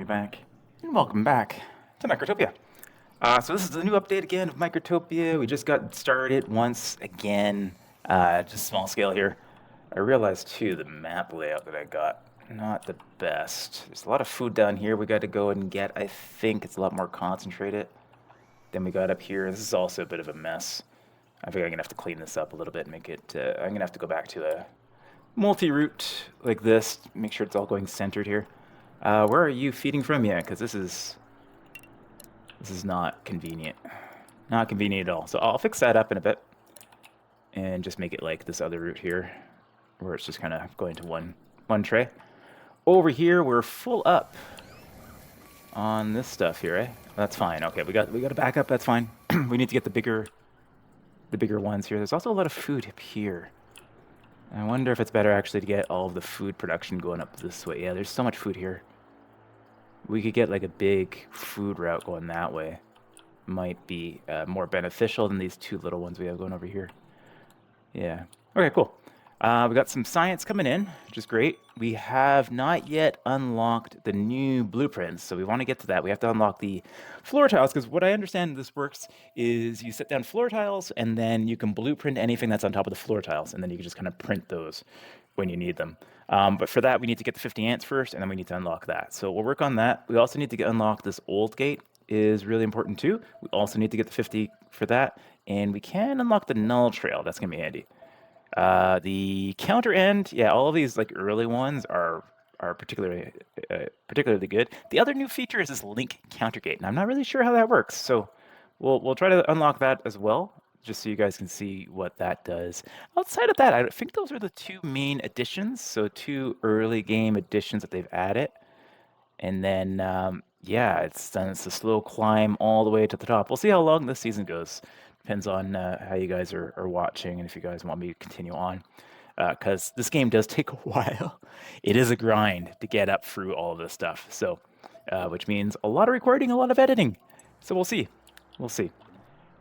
back, and welcome back to Microtopia. So this is the new update again of Microtopia. We just got started once again, just small scale here. I realized too the map layout that I got, not the best. There's a lot of food down here we got to go and get. I think it's a lot more concentrated than we got up here. This is also a bit of a mess. I think I'm gonna have to clean this up a little bit and make it, I'm gonna have to go back to a multi-route like this, make sure it's all going centered here. Where are you feeding from? Yeah, because this is not convenient. Not convenient at all. So I'll fix that up in a bit and just make it like this other route here, where it's just kind of going to one tray. Over here, we're full up on this stuff here, eh? That's fine. Okay, we got to back up. That's fine. We need to get the bigger ones here. There's also a lot of food up here. I wonder if it's better actually to get all of the food production going up this way. Yeah, there's so much food here. We could get like a big food route going that way. Might be more beneficial than these two little ones we have going over here. Yeah. Okay, cool. We got some science coming in, which is great. We have not yet unlocked the new blueprints, so we want to get to that. We have to unlock the floor tiles, because what I understand this works is you set down floor tiles, and then you can blueprint anything that's on top of the floor tiles, and then you can just kind of print those when you need them. But for that, we need to get the 50 ants first, and then we need to unlock that. So we'll work on that. We also need to unlock this old gate, is really important too. We also need to get the 50 for that, and we can unlock the null trail. That's going to be handy. The counter end, yeah, all of these like early ones are particularly good. The other new feature is this link counter gate, and I'm not really sure how that works. So we'll try to unlock that as well, just so you guys can see what that does. Outside of that, I think those are the two main additions. So two early game additions that they've added, and then yeah, it's a slow climb all the way to the top. We'll see how long this season goes. Depends on how you guys are watching and if you guys want me to continue on. Because this game does take a while. It is a grind to get up through all of this stuff. So, which means a lot of recording, a lot of editing. So we'll see. We'll see.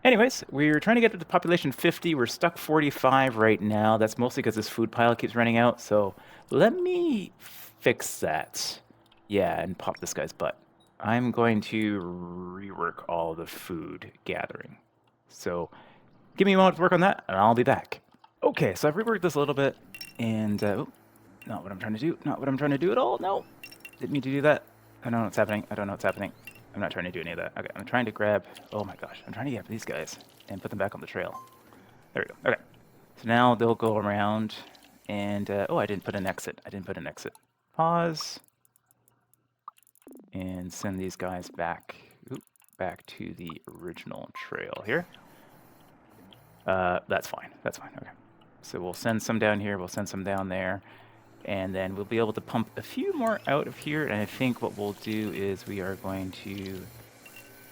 Anyways, we're trying to get to the population 50. We're stuck 45 right now. That's mostly because this food pile keeps running out. So let me fix that. Yeah, and pop this guy's butt. I'm going to rework all the food gathering. So give me a moment to work on that, and I'll be back. Okay, so I've reworked this a little bit, and not what I'm trying to do. Not what I'm trying to do at all. No, didn't mean to do that. I don't know what's happening. I don't know what's happening. I'm not trying to do any of that. Okay, I'm trying to grab... Oh my gosh, I'm trying to grab these guys and put them back on the trail. There we go. Okay, so now they'll go around, and... oh, I didn't put an exit. Pause. And send these guys back... back to the original trail here. That's fine. Okay. So we'll send some down here. We'll send some down there. And then we'll be able to pump a few more out of here. And I think what we'll do is we are going to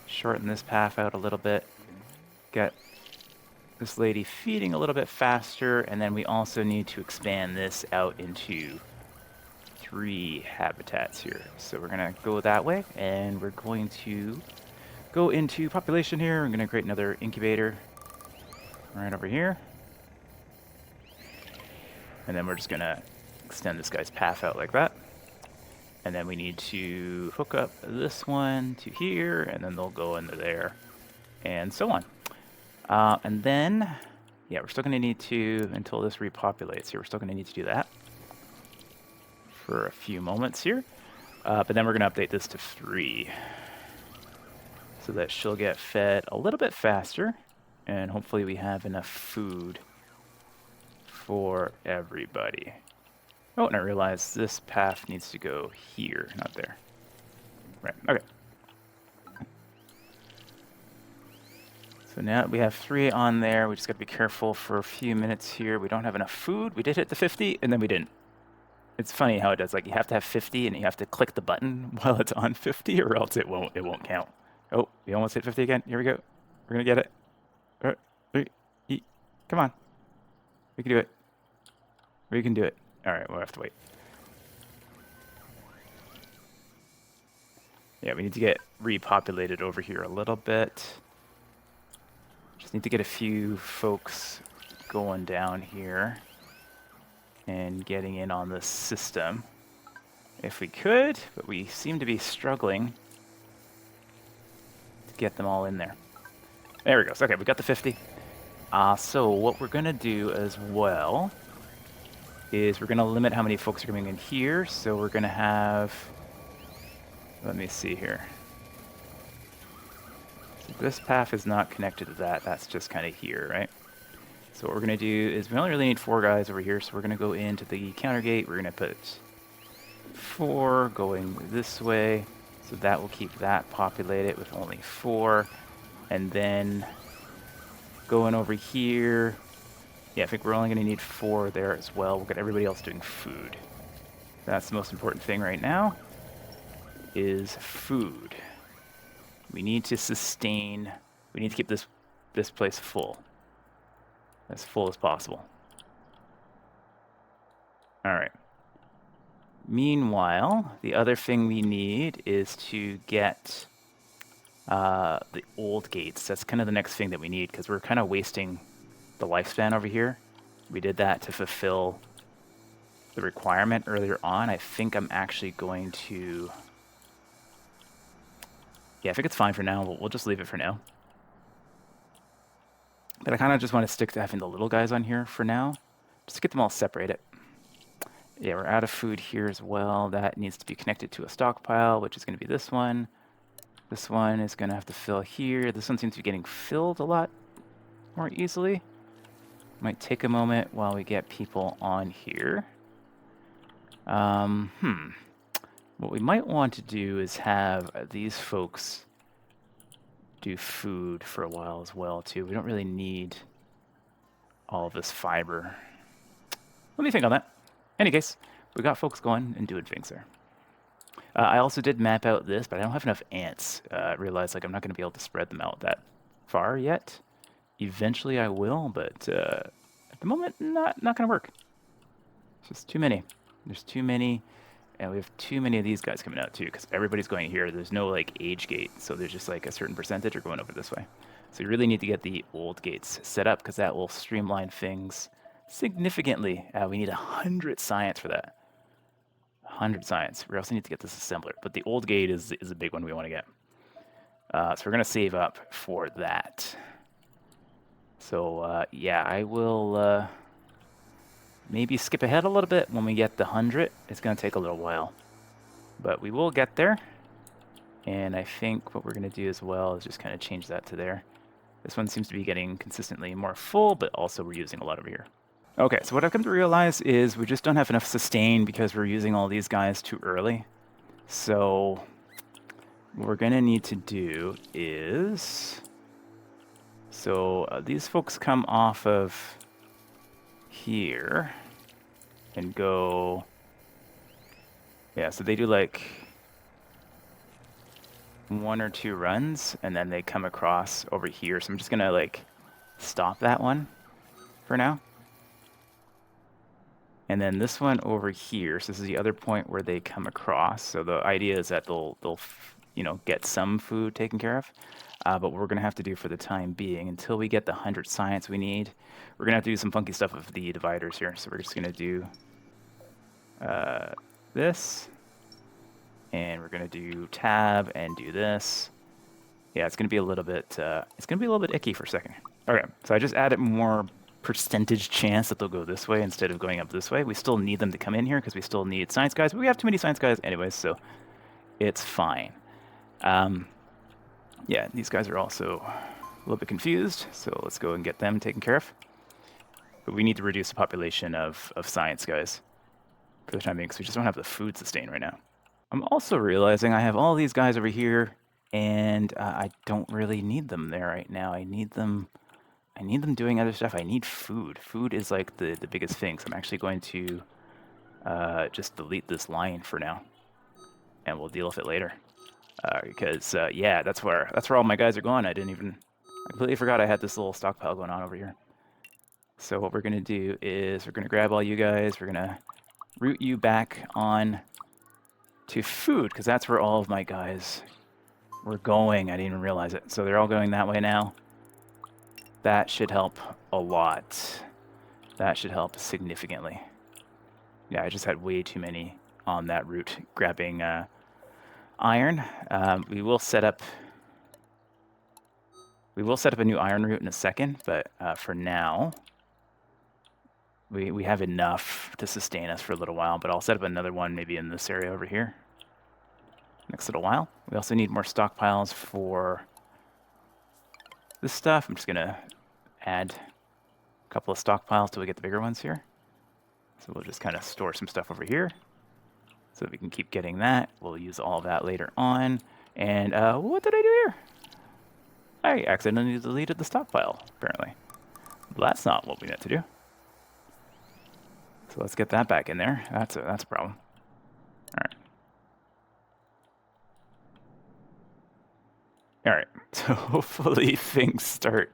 shorten this path out a little bit. Get this lady feeding a little bit faster. And then we also need to expand this out into 3 habitats here. So we're going to go that way. And we're going to go into population here. I'm going to create another incubator right over here. And then we're just going to extend this guy's path out like that. And then we need to hook up this one to here, and then they'll go into there, and so on. And then, yeah, we're still going to need to, until this repopulates here, we're still going to need to do that for a few moments here. But then we're going to update this to 3. So that she'll get fed a little bit faster, and hopefully we have enough food for everybody. Oh, and I realized this path needs to go here, not there. Right, okay. So now we have 3 on there. We just got to be careful for a few minutes here. We don't have enough food. We did hit the 50, and then we didn't. It's funny how it does. Like, you have to have 50, and you have to click the button while it's on 50, or else it won't count. Oh, we almost hit 50 again. Here we go. We're going to get it. 3, come on. We can do it. We can do it. All right, we'll have to wait. Yeah, we need to get repopulated over here a little bit. Just need to get a few folks going down here and getting in on this system. if we could, but we seem to be struggling to get them all in there. There we go. So, okay, we got the 50. So what we're going to do as well is we're going to limit how many folks are coming in here. So we're going to have, let me see here. So this path is not connected to that. That's just kind of here, right? So what we're going to do is we only really need 4 guys over here. So we're going to go into the counter gate. We're going to put 4 going this way. So that will keep that populated with only 4. And then going over here, yeah, I think we're only going to need 4 there as well. We'll get everybody else doing food. That's the most important thing right now, is food. We need to sustain, we need to keep this place full as possible. All right. Meanwhile, the other thing we need is to get the old gates. That's kind of the next thing that we need, because we're kind of wasting the lifespan over here. We did that to fulfill the requirement earlier on. I think I'm actually going to... Yeah, I think it's fine for now. We'll just leave it for now. But I kind of just want to stick to having the little guys on here for now, just to get them all separated. Yeah, we're out of food here as well. That needs to be connected to a stockpile, which is going to be this one. This one is going to have to fill here. This one seems to be getting filled a lot more easily. Might take a moment while we get people on here. What we might want to do is have these folks do food for a while as well, too. We don't really need all of this fiber. Let me think on that. Any case, we got folks going and doing things there. I also did map out this, but I don't have enough ants. I realized I'm not going to be able to spread them out that far yet. Eventually I will, but at the moment, not going to work. It's just too many. There's too many, and we have too many of these guys coming out too, because everybody's going here. There's no age gate, so there's just a certain percentage are going over this way. So you really need to get the old gates set up, because that will streamline things significantly. We need 100 science for that. 100 science. We also need to get this assembler, but the old gate is a big one we want to get. So we're going to save up for that. So yeah, I will maybe skip ahead a little bit when we get the 100. It's going to take a little while, but we will get there. And I think what we're going to do as well is just kind of change that to there. This one seems to be getting consistently more full, but also we're using a lot over here. Okay, so what I've come to realize is we just don't have enough sustain because we're using all these guys too early. So what we're going to need to do is... So these folks come off of here and go... Yeah, so they do 1 or 2 runs, and then they come across over here. So I'm just going to stop that one for now. And then this one over here, so this is the other point where they come across. So the idea is that they'll get some food taken care of. But what we're going to have to do for the time being, until we get the 100 science we need, we're going to have to do some funky stuff with the dividers here. So we're just going to do this. And we're going to do tab and do this. Yeah, it's going to be a little bit, icky for a second. Okay, so I just added more percentage chance that they'll go this way instead of going up this way. We still need them to come in here because we still need science guys, but we have too many science guys anyways, so it's fine. Yeah, these guys are also a little bit confused, so let's go and get them taken care of. But we need to reduce the population of science guys for the time being, because we just don't have the food sustain right now. I'm also realizing I have all these guys over here, and I don't really need them there right now. I need them doing other stuff. I need food. Food is the biggest thing, so I'm actually going to just delete this line for now, and we'll deal with it later. Because yeah, that's where all my guys are going. I completely forgot I had this little stockpile going on over here. So what we're going to do is we're going to grab all you guys. We're going to route you back on to food, because that's where all of my guys were going. I didn't even realize it. So they're all going that way now. That should help a lot. That should help significantly. Yeah, I just had way too many on that route, grabbing iron. We will set up a new iron route in a second, but for now, we have enough to sustain us for a little while. But I'll set up another one maybe in this area over here next little while. We also need more stockpiles for this stuff. I'm just gonna add a couple of stockpiles till we get the bigger ones here. So we'll just kind of store some stuff over here so that we can keep getting that. We'll use all of that later on. And what did I do here? I accidentally deleted the stockpile, apparently. Well, that's not what we meant to do. So let's get that back in there. That's a problem. All right. All right. So hopefully things start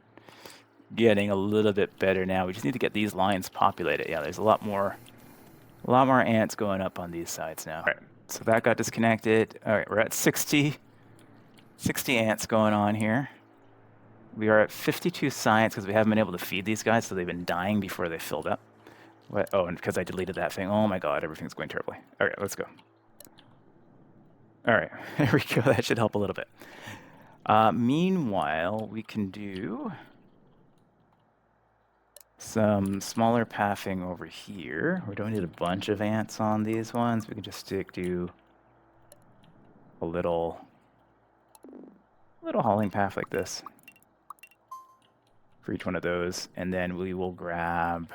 getting a little bit better now. We just need to get these lines populated. Yeah, there's a lot more ants going up on these sides now. All right. So that got disconnected. All right, we're at 60 ants going on here. We are at 52 science because we haven't been able to feed these guys, so they've been dying before they filled up. What? Oh, and because I deleted that thing. Oh my god, everything's going terribly. All right, let's go. All right, there we go. That should help a little bit. Meanwhile, we can do some smaller pathing over here. We don't need a bunch of ants on these ones. We can just do a little hauling path like this for each one of those, and then we will grab.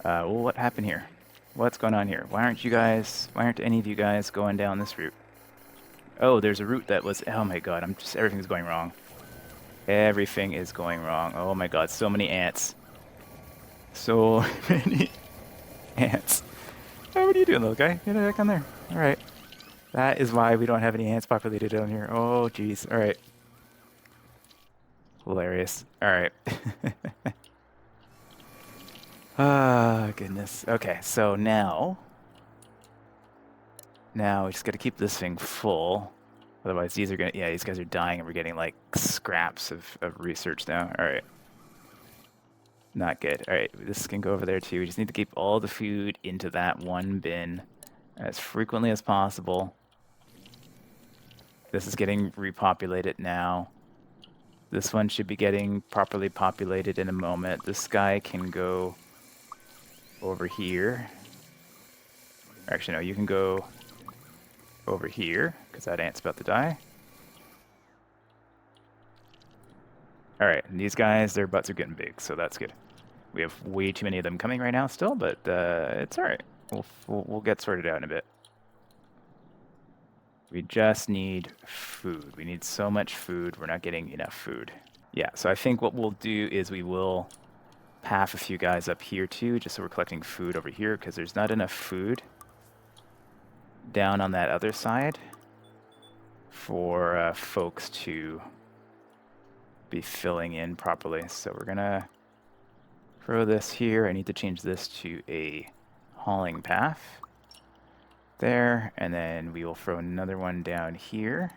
Well, what happened here? What's going on here? Why aren't any of you guys going down this route? Oh, there's a route that was. Oh my god! Everything's going wrong. Everything is going wrong. Oh my god! So many ants. So many ants. Oh, what are you doing, little guy? Get back on there. All right. That is why we don't have any ants populated down here. Oh, jeez. All right. Hilarious. All right. Ah, goodness. Okay, so now we just got to keep this thing full. Otherwise, these guys are dying, and we're getting like scraps of research now. All right. Not good. All right, this can go over there too. We just need to keep all the food into that one bin as frequently as possible. This is getting repopulated now. This one should be getting properly populated in a moment. This guy can go over here. Actually, no, you can go over here because that ant's about to die. All right, and these guys, their butts are getting big, so that's good. We have way too many of them coming right now still, but it's all right. We'll get sorted out in a bit. We just need food. We need so much food. We're not getting enough food. Yeah, so I think what we'll do is we will path a few guys up here too, just so we're collecting food over here, because there's not enough food down on that other side for folks to be filling in properly. So we're gonna throw this here. I need to change this to a hauling path there, and then we will throw another one down here,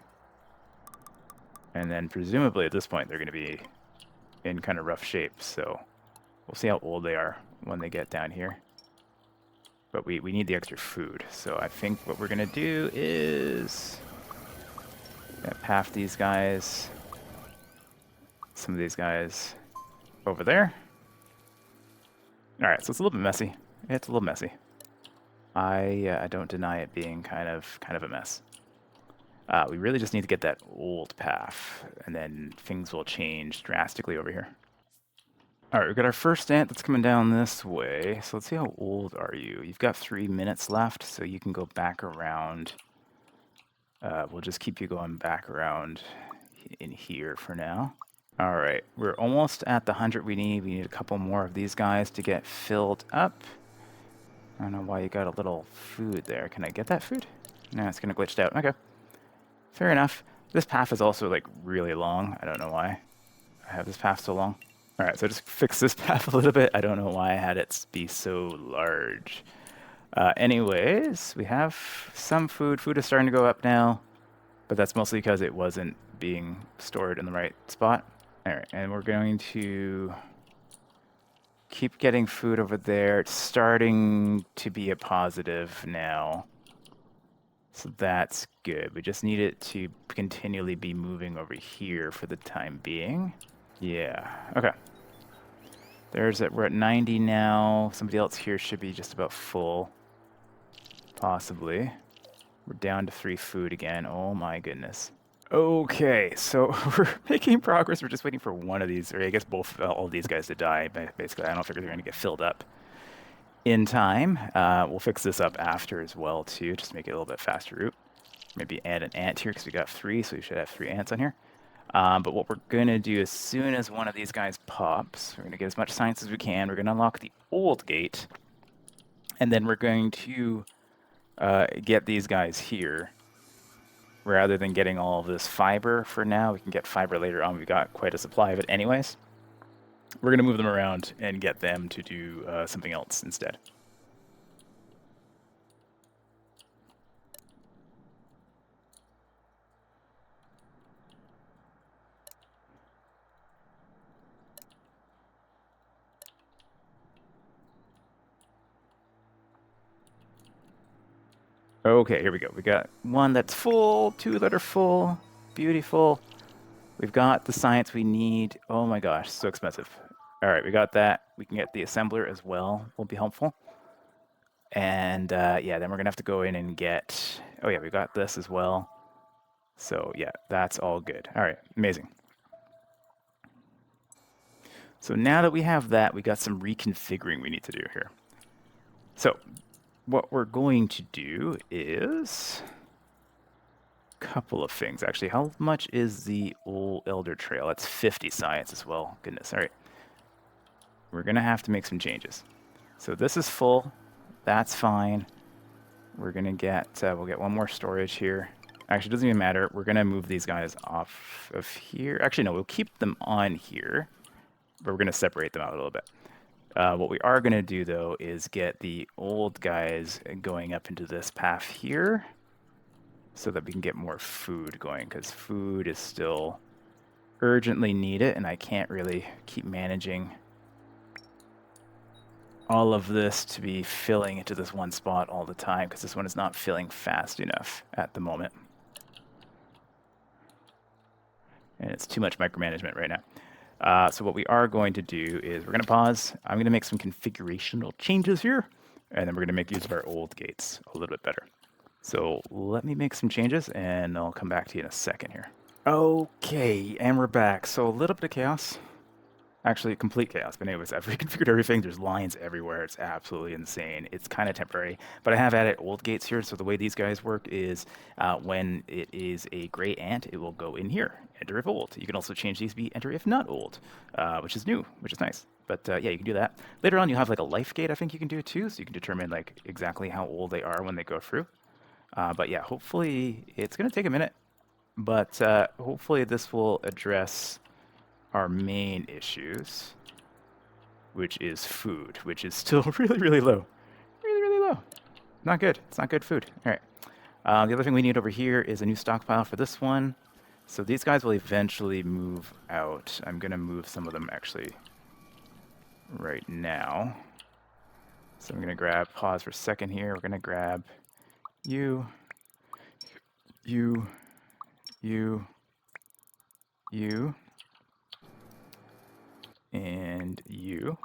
and then presumably at this point they're going to be in kind of rough shape, so we'll see how old they are when they get down here. But we need the extra food, so I think what we're going to do is path these guys, some of these guys over there. All right, so it's a little bit messy. It's a little messy. I don't deny it being kind of a mess. We really just need to get that old path, and then things will change drastically over here. All right, we've got our first ant that's coming down this way. So let's see, how old are you? You've got 3 minutes left, so you can go back around. We'll just keep you going back around in here for now. All right, we're almost at the 100 we need. We need a couple more of these guys to get filled up. I don't know why you got a little food there. Can I get that food? No, it's kind of glitched out. Okay, fair enough. This path is also like really long. I don't know why I have this path so long. All right, so just fix this path a little bit. I don't know why I had it be so large. Anyways, we have some food. Food is starting to go up now, but that's mostly because it wasn't being stored in the right spot. All right, and we're going to Keep getting food over there. It's starting to be a positive now. So that's good. We just need it to continually be moving over here for the time being. Yeah, okay. There's it. We're at 90 now. Somebody else here should be just about full. Possibly. We're down to 3 food again. Oh my goodness. Okay, so we're making progress. We're just waiting for one of these, or I guess both, all of these guys to die. Basically, I don't figure they're going to get filled up in time. We'll fix this up after as well, too, just to make it a little bit faster route. Maybe add an ant here because we got 3, so we should have 3 ants on here. But what we're going to do as soon as one of these guys pops, we're going to get as much science as we can. We're going to unlock the old gate, and then we're going to get these guys here. Rather than getting all of this fiber for now, we can get fiber later on. We've got quite a supply of it anyways. We're going to move them around and get them to do something else instead. Okay, here we go. We got 1 that's full, 2 that are full. Beautiful. We've got the science we need. Oh my gosh, so expensive. All right, we got that. We can get the assembler as well. Will be helpful. And yeah, then we're gonna have to go in and get. Oh yeah, we got this as well. So yeah, that's all good. All right, amazing. So now that we have that, we got some reconfiguring we need to do here. So what we're going to do is a couple of things, actually. How much is the old Elder Trail? That's 50 science as well. Goodness, all right. We're going to have to make some changes. So this is full. That's fine. We're going to get, we'll get 1 more storage here. Actually, it doesn't even matter. We're going to move these guys off of here. Actually, no, we'll keep them on here, but we're going to separate them out a little bit. What we are going to do, though, is get the old guys going up into this path here so that we can get more food going, because food is still urgently needed, and I can't really keep managing all of this to be filling into this one spot all the time, because this one is not filling fast enough at the moment. And it's too much micromanagement right now. So what we are going to do is we're going to pause. I'm going to make some configurational changes here, and then we're going to make use of our old gates a little bit better. So let me make some changes, and I'll come back to you in a second here. Okay, and we're back. So a little bit of chaos. Actually, complete chaos. But anyways, I've reconfigured everything. There's lines everywhere. It's absolutely insane. It's kind of temporary. But I have added old gates here. So the way these guys work is when it is a gray ant, it will go in here, enter if old. You can also change these to be enter if not old, which is new, which is nice. But yeah, you can do that. Later on, you have like a life gate I think you can do too. So you can determine like exactly how old they are when they go through. But yeah, hopefully it's going to take a minute. But hopefully this will address our main issues, which is food, which is still really, really low. Really, really low. Not good. It's not good food. All right. The other thing we need over here is a new stockpile for this one. So these guys will eventually move out. I'm going to move some of them actually right now. So I'm going to pause for a second here. We're going to grab you, you, and you.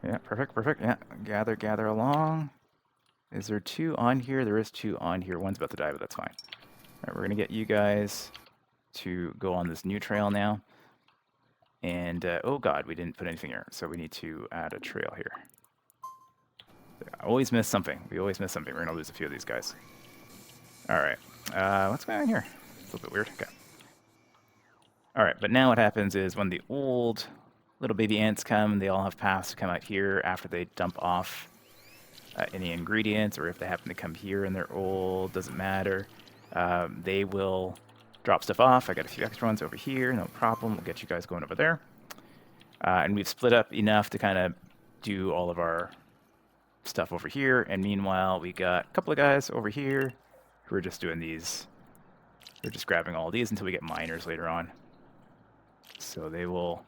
Yeah, perfect, perfect. Yeah, gather along. Is there 2 on here? There is 2 on here. One's about to die, but that's fine. All right, we're going to get you guys to go on this new trail now. And, oh god, we didn't put anything here, so we need to add a trail here. I always miss something. We always miss something. We're going to lose a few of these guys. All right. What's going on here? It's a little bit weird. Okay. All right, but now what happens is when the old little baby ants come, they all have paths to come out here after they dump off any ingredients, or if they happen to come here and they're old, doesn't matter. They will drop stuff off. I got a few extra ones over here, no problem. We'll get you guys going over there. And we've split up enough to kind of do all of our stuff over here. And meanwhile, we got a couple of guys over here who are just doing these. We're just grabbing all these until we get miners later on. So they will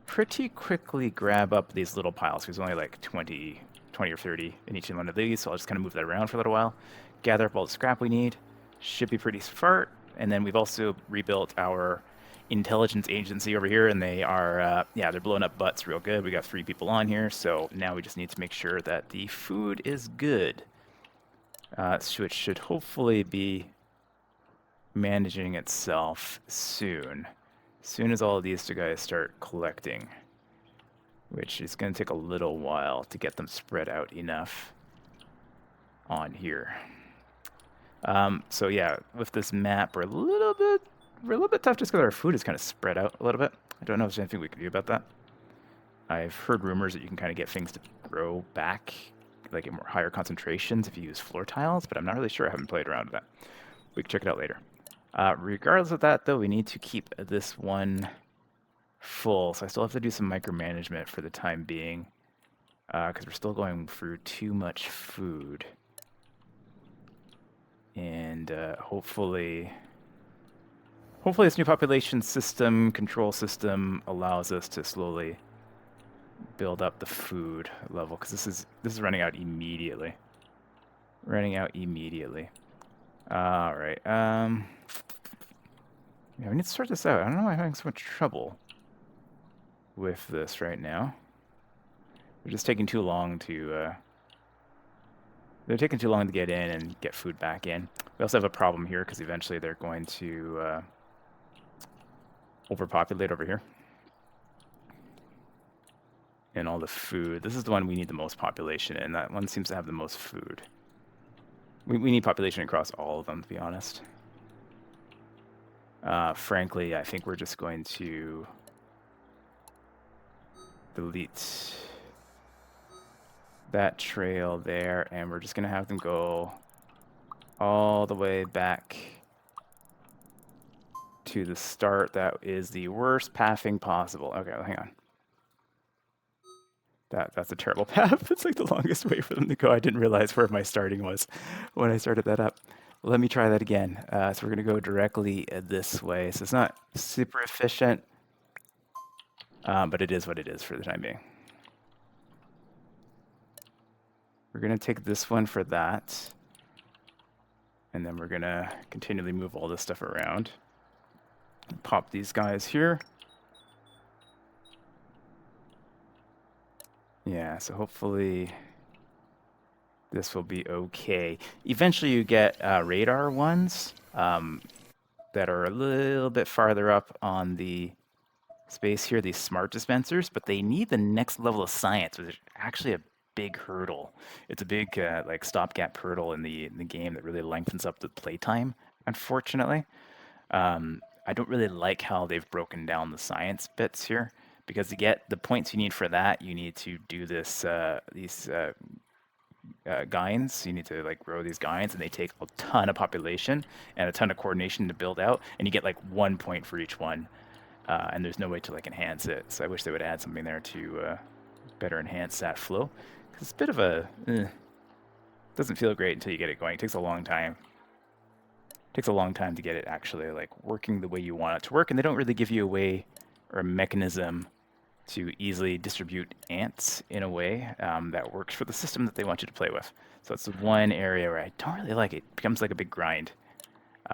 pretty quickly grab up these little piles. There's only like 20 or 30 in each one of these, so I'll just kind of move that around for a little while. Gather up all the scrap we need. Should be pretty smart. And then we've also rebuilt our intelligence agency over here, and they are, yeah, they're blowing up butts real good. We got 3 people on here, so now we just need to make sure that the food is good. So it should hopefully be managing itself soon. As soon as all of these 2 guys start collecting, which is going to take a little while to get them spread out enough on here. So yeah, with this map, we're a little bit tough just because our food is kind of spread out a little bit. I don't know if there's anything we can do about that. I've heard rumors that you can kind of get things to grow back, like in more higher concentrations if you use floor tiles, but I'm not really sure. I haven't played around with that. We can check it out later. Regardless of that, though, we need to keep this one full, so I still have to do some micromanagement for the time being, because we're still going through too much food. And hopefully this new population system, control system, allows us to slowly build up the food level, because this is running out immediately. All right. Yeah, we need to sort this out. I don't know why I'm having so much trouble with this right now. They're just taking too long to get in and get food back in. We also have a problem here because eventually they're going to overpopulate over here. And all the food. This is the one we need the most population in. That one seems to have the most food. We need population across all of them, to be honest. Frankly, I think we're just going to delete that trail there, and we're just going to have them go all the way back to the start. That is the worst pathing possible. Okay, well, hang on. That's a terrible path. It's like the longest way for them to go. I didn't realize where my starting was when I started that up. Let me try that again. So we're going to go directly this way. So it's not super efficient, but it is what it is for the time being. We're going to take this one for that. And then we're going to continually move all this stuff around. Pop these guys here. Yeah, so hopefully this will be okay. Eventually you get radar ones that are a little bit farther up on the space here, these smart dispensers, but they need the next level of science, which is actually a big hurdle. It's a big like stopgap hurdle in the game that really lengthens up the playtime, unfortunately. I don't really like how they've broken down the science bits here, because to get the points you need for that, you need to do this these gines. You need to like grow these gines, and they take a ton of population and a ton of coordination to build out, and you get like 1 point for each one. And there's no way to like enhance it. So I wish they would add something there to better enhance that flow. 'Cause it's a bit of a doesn't feel great until you get it going. It takes a long time. It takes a long time to get it actually like working the way you want it to work, and they don't really give you a way or a mechanism to easily distribute ants in a way that works for the system that they want you to play with. So it's the one area where I don't really like it. It becomes like a big grind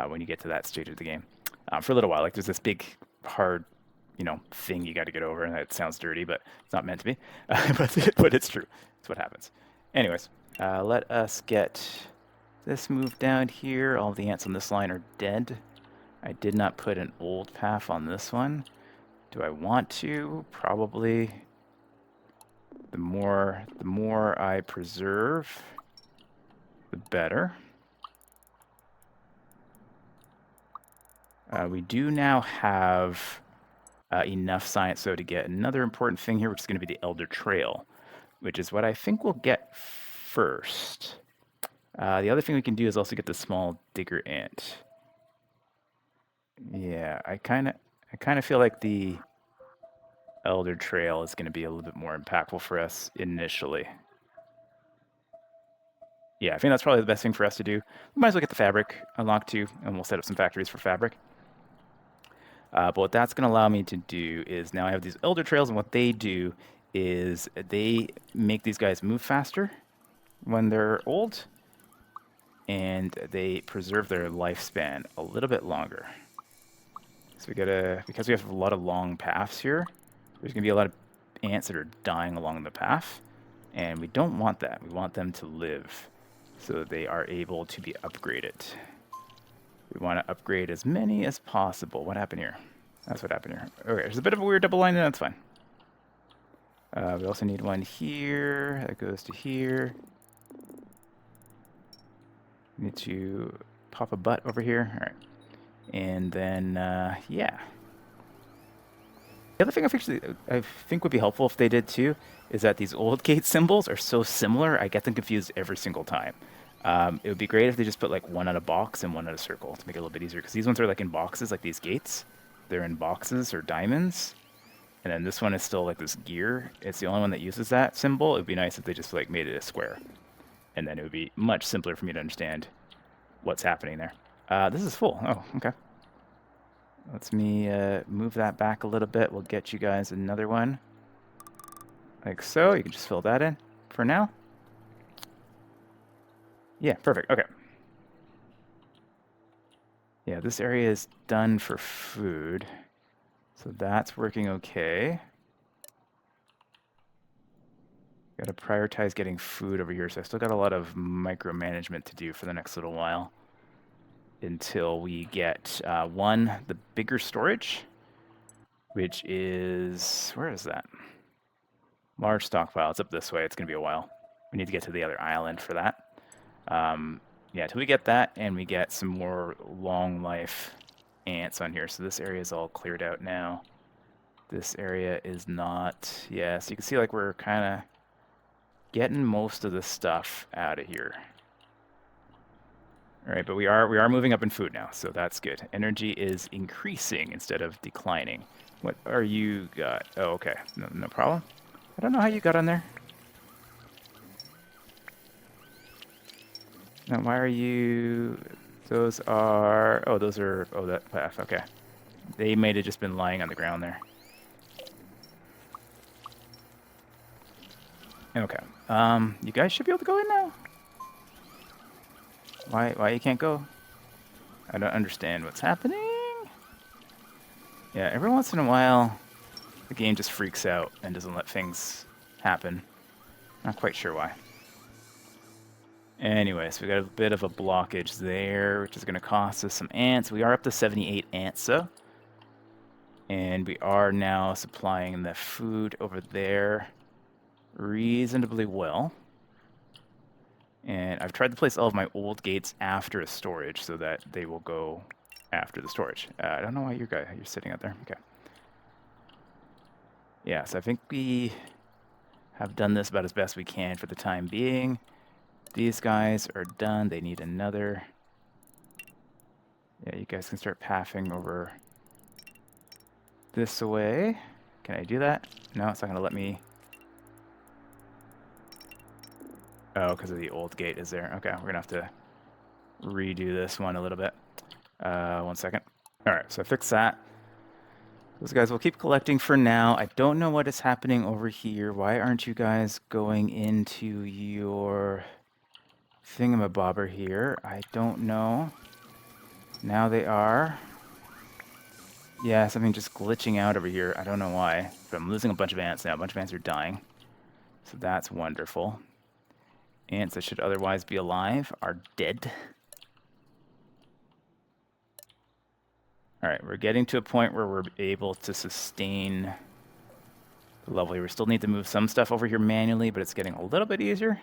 when you get to that stage of the game. For a little while, like there's this big, hard, thing you got to get over, and it sounds dirty, but it's not meant to be. But it's true. It's what happens. Anyways, let us get this moved down here. All the ants on this line are dead. I did not put an old path on this one. Do I want to? Probably. The more I preserve, the better. We do now have enough science, so to get another important thing here, which is going to be the Elder Trail, which is what I think we'll get first. The other thing we can do is also get the small digger ant. Yeah, I kind of feel like the Elder Trail is going to be a little bit more impactful for us initially. Yeah, I think that's probably the best thing for us to do. We might as well get the fabric unlocked too, and we'll set up some factories for fabric. But what that's going to allow me to do is now I have these elder trails, and what they do is they make these guys move faster when they're old, and they preserve their lifespan a little bit longer. So we gotta, because we have a lot of long paths here, there's gonna be a lot of ants that are dying along the path, and we don't want that. We want them to live so that they are able to be upgraded. We want to upgrade as many as possible. What happened here? That's what happened here. Okay, there's a bit of a weird double line, and that's fine. We also need one here that goes to here. Need to pop a butt over here. All right. And then, yeah. The other thing I think would be helpful if they did too is that these old gate symbols are so similar, I get them confused every single time. It would be great if they just put like one on a box and one on a circle to make it a little bit easier, because these ones are like in boxes, like these gates. They're in boxes or diamonds. And then this one is still like this gear. It's the only one that uses that symbol. It would be nice if they just like made it a square. And then it would be much simpler for me to understand what's happening there. This is full. Oh, okay. Let's me move that back a little bit. We'll get you guys another one. Like so. You can just fill that in for now. Yeah, perfect. Okay. Yeah, this area is done for food. So that's working okay. Got to prioritize getting food over here. So I still got a lot of micromanagement to do for the next little while until we get the bigger storage, which is, where is that? Large stockpile. It's up this way. It's going to be a while. We need to get to the other island for that. Yeah, till we get that and we get some more long life ants on here. So this area is all cleared out now. This area is not. Yeah, so you can see like we're kind of getting most of the stuff out of here. All right, but we are moving up in food now, so that's good. Energy is increasing instead of declining. What are you got? Oh, okay, no problem. I don't know how you got on there. Now, why are you? Those are. Oh, those are. Oh, that path. Okay, they may have just been lying on the ground there. Okay. You guys should be able to go in now. Why you can't go? I don't understand what's happening. Yeah, every once in a while, the game just freaks out and doesn't let things happen. Not quite sure why. Anyway, so we got a bit of a blockage there, which is going to cost us some ants. We are up to 78 ants, though. And we are now supplying the food over there reasonably well. And I've tried to place all of my old gates after a storage so that they will go after the storage. I don't know why you're sitting out there. Okay. Yeah, so I think we have done this about as best we can for the time being. These guys are done. They need another. Yeah, you guys can start pathing over this way. Can I do that? No, it's not going to let me. Oh, because of the old gate is there. Okay, we're going to have to redo this one a little bit. 1 second. All right, so I fixed that. Those guys will keep collecting for now. I don't know what is happening over here. Why aren't you guys going into your thingamabobber here? I don't know. Now they are. Yeah, something just glitching out over here. I don't know why, but I'm losing a bunch of ants now. A bunch of ants are dying. So that's wonderful. Ants that should otherwise be alive are dead. All right, we're getting to a point where we're able to sustain the level here. We still need to move some stuff over here manually, but it's getting a little bit easier.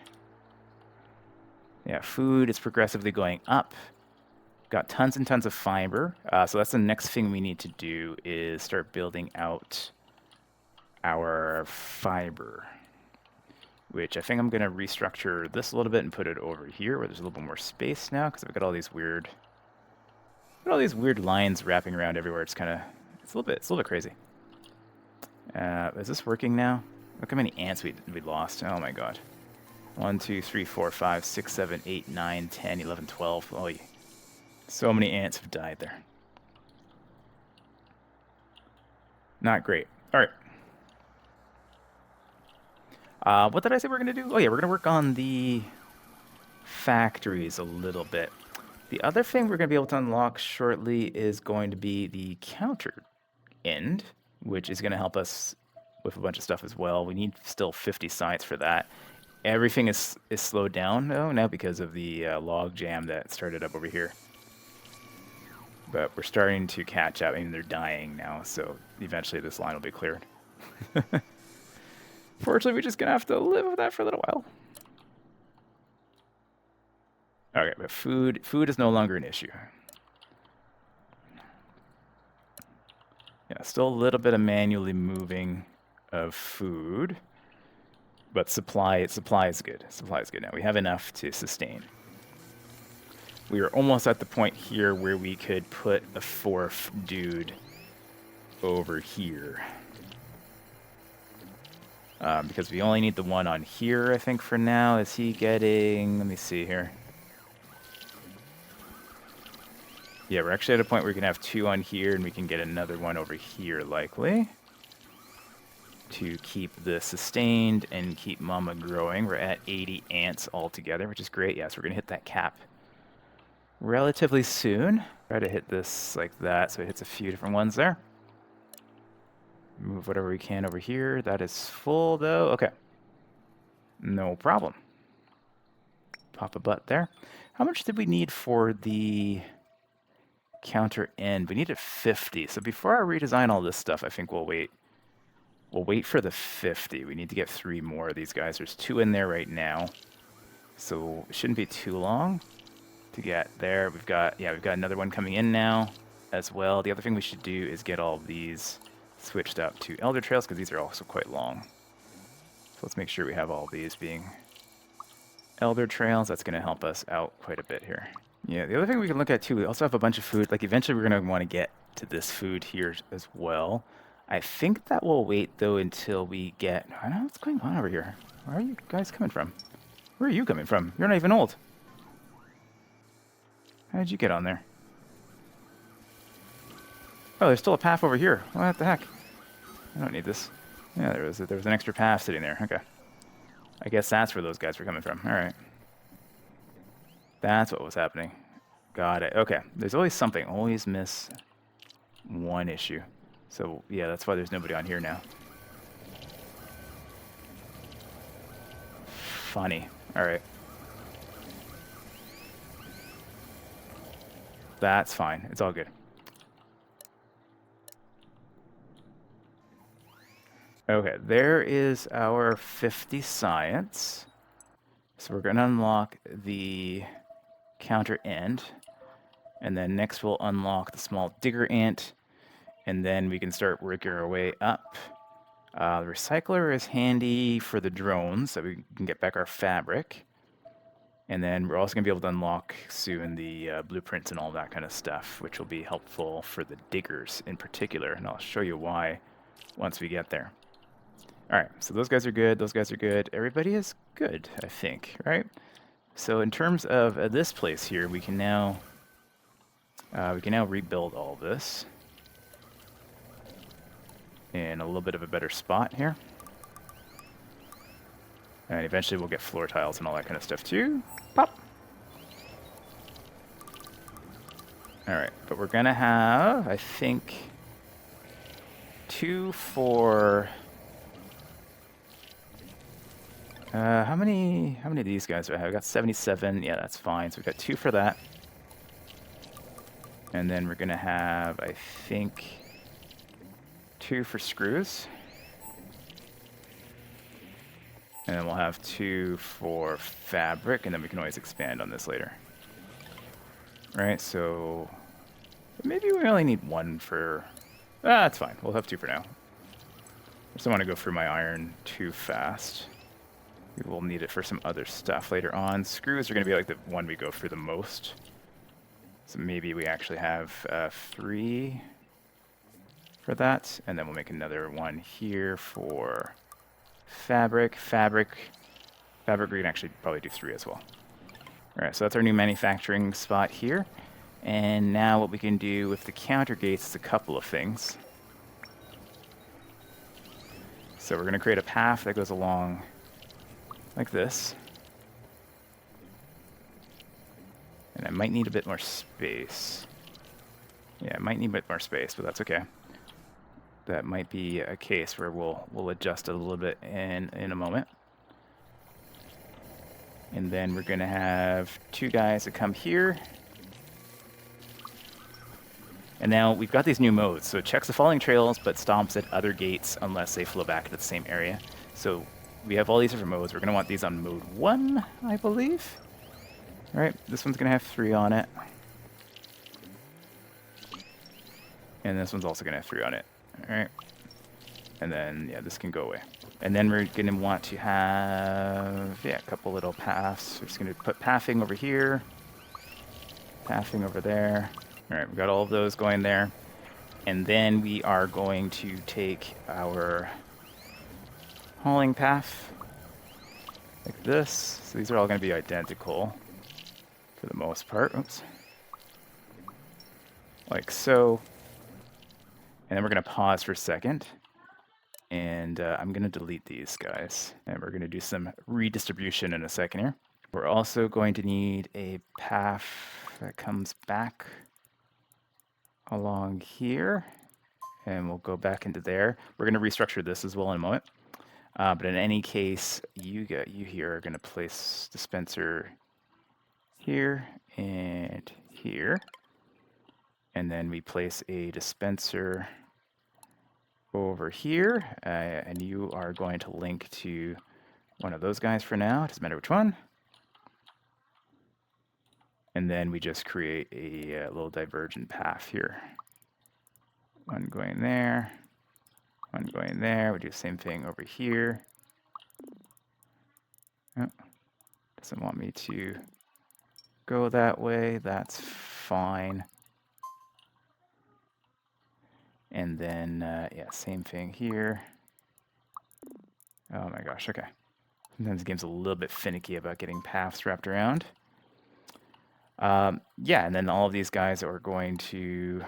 Yeah, food is progressively going up. Got tons and tons of fiber. So that's the next thing we need to do is start building out our fiber, which I think I'm going to restructure this a little bit and put it over here where there's a little bit more space now, because I've got all these weird lines wrapping around everywhere. It's a little bit crazy. Is this working now? Look how many ants we lost. Oh my god. 1, 2, 3, 4, 5, 6, 7, 8, 9, 10, 11, 12. Oh, so many ants have died there. Not great. All right. What did I say we're going to do? Oh, yeah, we're going to work on the factories a little bit. The other thing we're going to be able to unlock shortly is going to be the counter end, which is going to help us with a bunch of stuff as well. We need still 50 science for that. Everything is slowed down, though, now because of the log jam that started up over here. But we're starting to catch up. I mean, they're dying now, so eventually this line will be cleared. Fortunately, we're just going to have to live with that for a little while. Okay, but food is no longer an issue. Yeah, still a little bit of manually moving of food, but supply is good. Supply is good now. We have enough to sustain. We are almost at the point here where we could put a fourth dude over here. Because we only need the one on here, I think, for now. Is he getting... Let me see here. Yeah, we're actually at a point where we can have two on here, and we can get another one over here, likely, to keep this sustained and keep Mama growing. We're at 80 ants altogether, which is great. Yeah, so we're going to hit that cap relatively soon. Try to hit this like that, so it hits a few different ones there. Move whatever we can over here. That is full, though. Okay. No problem. Pop a butt there. How much did we need for the counter end? We needed 50. So before I redesign all this stuff, I think we'll wait. We'll wait for the 50. We need to get 3 more of these guys. There's 2 in there right now. So it shouldn't be too long to get there. We've got another one coming in now as well. The other thing we should do is get all of these switched up to elder trails, because these are also quite long. So let's make sure we have all these being elder trails. That's going to help us out quite a bit here. Yeah, the other thing we can look at too, we also have a bunch of food. Like eventually we're going to want to get to this food here as well. I think that will wait though until we get... I don't know what's going on over here. Where are you guys coming from? Where are you coming from? You're not even old. How did you get on there? Oh, there's still a path over here. What the heck? I don't need this. Yeah, there was an extra path sitting there. Okay. I guess that's where those guys were coming from. All right. That's what was happening. Got it. Okay. There's always something. Always miss one issue. So, yeah, that's why there's nobody on here now. Funny. All right. That's fine. It's all good. Okay, there is our 50 science. So we're going to unlock the counter end. And then next we'll unlock the small digger ant. And then we can start working our way up. The recycler is handy for the drones, so we can get back our fabric. And then we're also going to be able to unlock soon the blueprints and all that kind of stuff, which will be helpful for the diggers in particular. And I'll show you why once we get there. All right, so those guys are good. Those guys are good. Everybody is good, I think, right? So in terms of this place here, we can now rebuild all this in a little bit of a better spot here. And eventually we'll get floor tiles and all that kind of stuff too. Pop. All right, but we're gonna have, I think, 2 for... how many of these guys do I have? I got 77. Yeah, that's fine. So we've got 2 for that. And then we're gonna have, I think, 2 for screws. And then we'll have 2 for fabric, and then we can always expand on this later. Right, so maybe we only need 1 for... that's fine. We'll have 2 for now. I just don't want to go through my iron too fast. We will need it for some other stuff later on. Screws are going to be like the one we go through the most. So maybe we actually have 3 for that. And then we'll make another one here for fabric. Fabric we can actually probably do 3 as well. All right, so that's our new manufacturing spot here. And now what we can do with the counter gates is a couple of things. So we're going to create a path that goes along like this. And I might need a bit more space. Yeah, I might need a bit more space, but that's okay. That might be a case where we'll adjust it a little bit in a moment. And then we're going to have two guys that come here. And now we've got these new modes. So it checks the following trails, but stomps at other gates unless they flow back to the same area. So we have all these different modes. We're going to want these on mode 1, I believe. All right, this one's going to have 3 on it. And this one's also going to have 3 on it. All right. And then, yeah, this can go away. And then we're going to want to have, yeah, a couple little paths. We're just going to put pathing over here, pathing over there. All right, we've got all of those going there. And then we are going to take our hauling path like this. So these are all going to be identical for the most part. Oops. Like so. And then we're going to pause for a second. And I'm going to delete these guys. And we're going to do some redistribution in a second here. We're also going to need a path that comes back along here. And we'll go back into there. We're going to restructure this as well in a moment. But in any case, you here are going to place dispenser here and here. And then we place a dispenser over here, and you are going to link to one of those guys for now. It doesn't matter which one. And then we just create a little divergent path here. One going there, one going there. We do the same thing over here. Oh, doesn't want me to go that way. That's fine. And then, yeah, same thing here. Oh my gosh, okay. Sometimes the game's a little bit finicky about getting paths wrapped around. Yeah, and then all of these guys are going to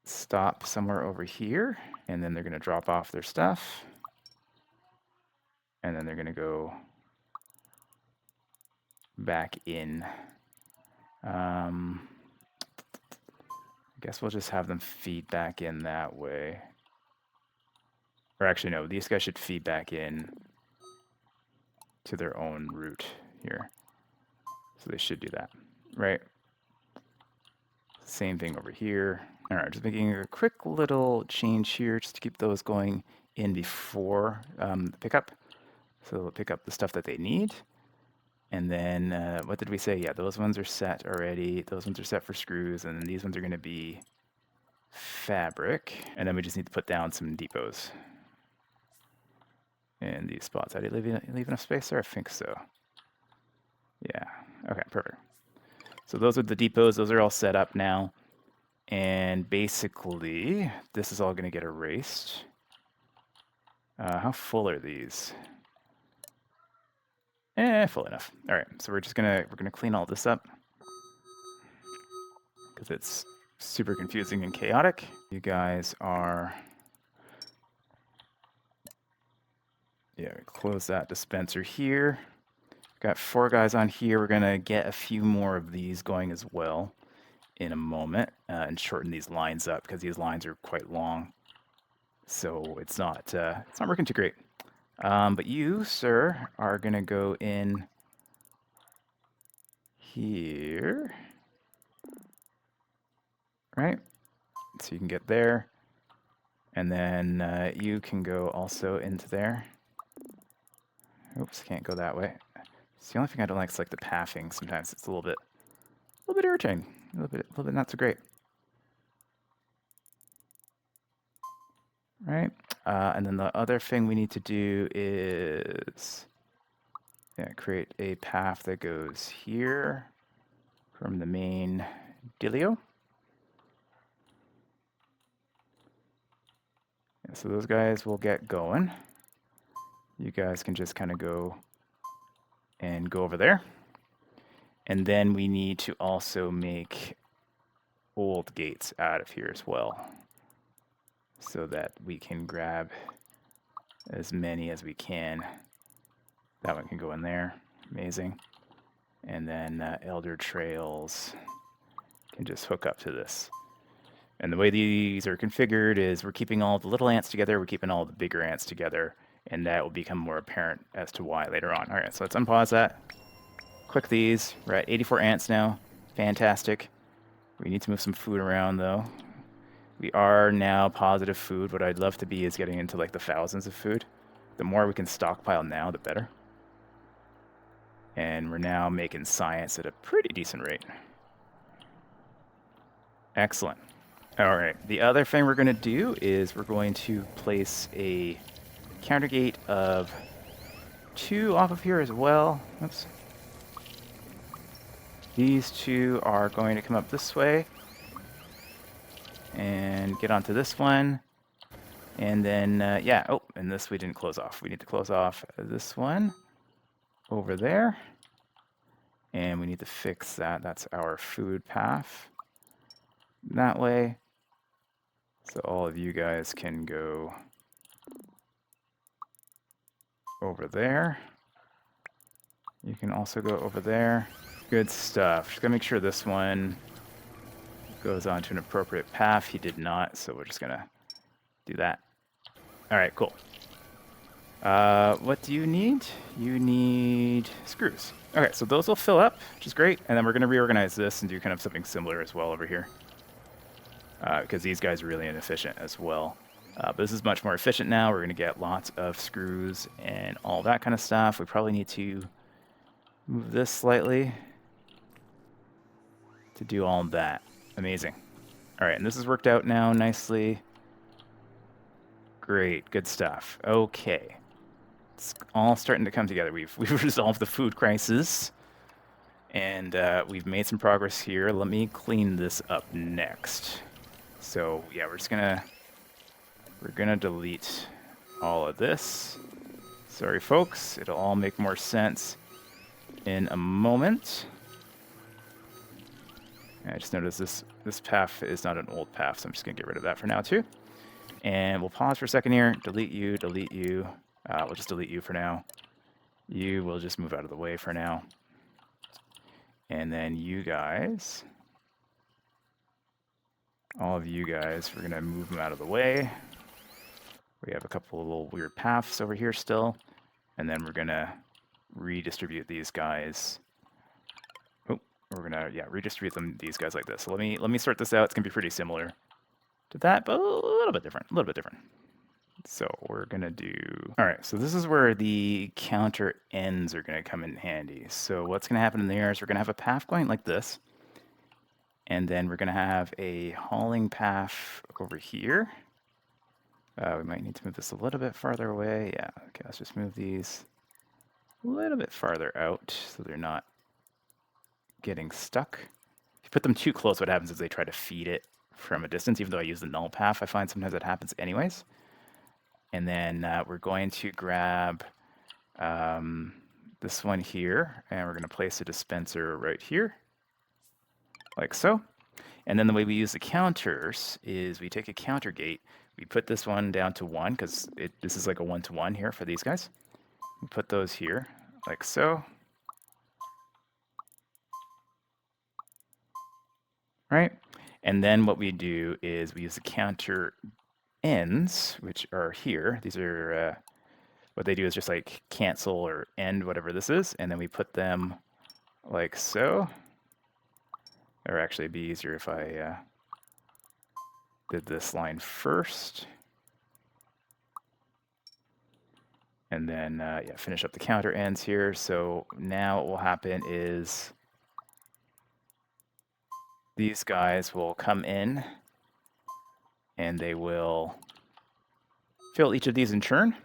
stop somewhere over here, and then they're going to drop off their stuff. And then they're going to go back in. I guess we'll just have them feed back in that way. Or actually, no, these guys should feed back in to their own route here. So they should do that, right? Same thing over here. All right, just making a quick little change here just to keep those going in before the pickup. So they'll pick up the stuff that they need. And then, what did we say? Yeah, those ones are set already. Those ones are set for screws, and then these ones are going to be fabric. And then we just need to put down some depots in these spots. Did I leave enough space there? I think so. Yeah, okay, perfect. So those are the depots. Those are all set up now. And basically, this is all going to get erased. How full are these? Full enough. All right, so we're gonna clean all this up because it's super confusing and chaotic. You guys are, yeah, close that dispenser here. Got 4 guys on here. We're gonna get a few more of these going as well in a moment and shorten these lines up because these lines are quite long. So it's not working too great. But you, sir, are gonna go in here, right? So you can get there, and then you can go also into there. Oops, can't go that way. It's the only thing I don't like is like the pathing. Sometimes it's a little bit irritating, a little bit not so great. Right, and then the other thing we need to do is create a path that goes here from the main dealio. Yeah, so those guys will get going. You guys can just kind of go over there. And then we need to also make old gates out of here as well. so that we can grab as many as we can. That one can go in there. Amazing. And then elder trails can just hook up to this. And the way these are configured is we're keeping all the little ants together, we're keeping all the bigger ants together, and that will become more apparent as to why later on. All right, so let's unpause that. Click these. We're at 84 ants now. Fantastic. We need to move some food around, though. We are now positive food. What I'd love to be is getting into like the thousands of food. The more we can stockpile now, the better. And we're now making science at a pretty decent rate. Excellent. All right, the other thing we're going to do is we're going to place a counter gate of 2 off of here as well. Oops. These 2 are going to come up this way and get onto this one. And then, yeah, oh, and this we didn't close off. We need to close off this one over there. And we need to fix that. That's our food path that way. So all of you guys can go over there. You can also go over there. Good stuff. Just gotta make sure this one goes onto an appropriate path. He did not, so we're just gonna do that. All right, cool. What do you need? You need screws. Okay, so those will fill up, which is great. And then we're gonna reorganize this and do kind of something similar as well over here. Because these guys are really inefficient as well. But this is much more efficient now. We're gonna get lots of screws and all that kind of stuff. We probably need to move this slightly to do all of that. Amazing. All right, and this has worked out now nicely. Great, good stuff. Okay. It's all starting to come together. We've resolved the food crisis, and we've made some progress here. Let me clean this up next. So yeah, we're gonna delete all of this. Sorry, folks. It'll all make more sense in a moment. I just noticed this path is not an old path, so I'm just gonna get rid of that for now too. And we'll pause for a second here. Delete you, delete you. We'll just delete you for now. You will just move out of the way for now. And then you guys, all of you guys, we're gonna move them out of the way. We have a couple of little weird paths over here still. And then we're gonna redistribute these guys. Oh, we're gonna, yeah, redistribute them, these guys like this. So let me sort this out. It's gonna be pretty similar to that, but a little bit different, So we're gonna do, all right, so this is where the counter ends are gonna come in handy. So what's gonna happen in there is we're gonna have a path going like this, and then we're gonna have a hauling path over here. We might need to move this a little bit farther away. Yeah, okay, let's just move these a little bit farther out so they're not getting stuck. If you put them too close, what happens is they try to feed it from a distance, even though I use the null path. I find sometimes that happens anyways. And then we're going to grab this one here, and we're going to place a dispenser right here, like so. And then the way we use the counters is we take a counter gate, we put this one down to 1, because this is like a 1-to-1 here for these guys. We put those here, like so. Right? And then what we do is we use the counter ends, which are here. These are, what they do is just like cancel or end whatever this is, and then we put them like so. Or actually, it'd be easier if I did this line first. And then, yeah, finish up the counter ends here. So now what will happen is these guys will come in and they will fill each of these in turn.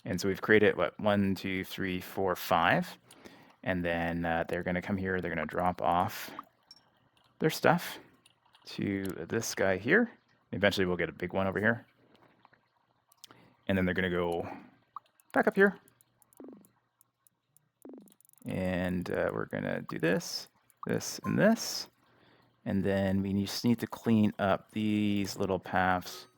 And so we've created, what, 1, 2, 3, 4, 5. And then they're going to come here. They're going to drop off their stuff to this guy here. Eventually we'll get a big one over here. And then they're going to go back up here. And we're going to do this, this, and this. And then we just need to clean up these little paths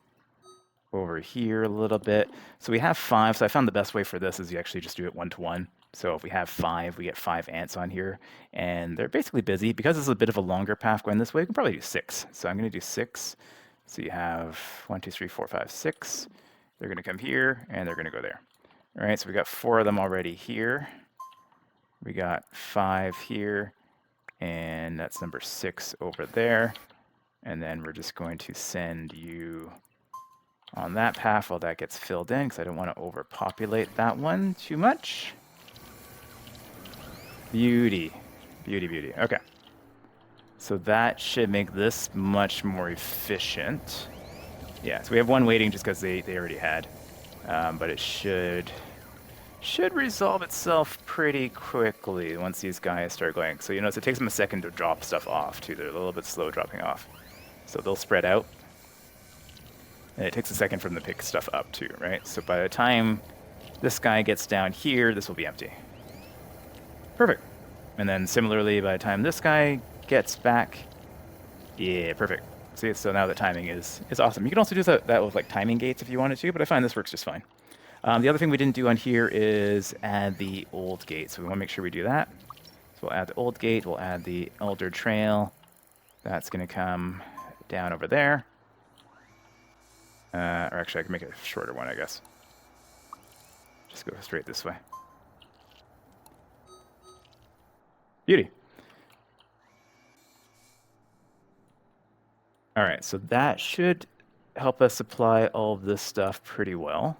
over here a little bit. So we have 5. So I found the best way for this is you actually just do it 1-to-1. So if we have 5, we get 5 ants on here, and they're basically busy. Because this is a bit of a longer path going this way, we can probably do 6. So I'm going to do 6. So you have 1, 2, 3, 4, 5, 6. They're going to come here, and they're going to go there. All right, so we got 4 of them already here. We got 5 here, and that's number 6 over there. And then we're just going to send you on that path while that gets filled in, because I don't want to overpopulate that one too much. Beauty. Beauty, beauty. Okay. So that should make this much more efficient. Yeah, so we have 1 waiting just because they already had. But it should resolve itself pretty quickly once these guys start going. So you notice it takes them a second to drop stuff off, too. They're a little bit slow dropping off. So they'll spread out. And it takes a second for them to pick stuff up, too, right? So by the time this guy gets down here, this will be empty. Perfect. And then similarly, by the time this guy gets back, yeah, perfect. See, so now the timing is awesome. You can also do that with like timing gates if you wanted to, but I find this works just fine. The other thing we didn't do on here is add the old gate, so we want to make sure we do that. So we'll add the old gate, we'll add the elder trail. That's going to come down over there. Or actually, I can make it a shorter one, I guess. Just go straight this way. Beauty. All right, so that should help us supply all of this stuff pretty well.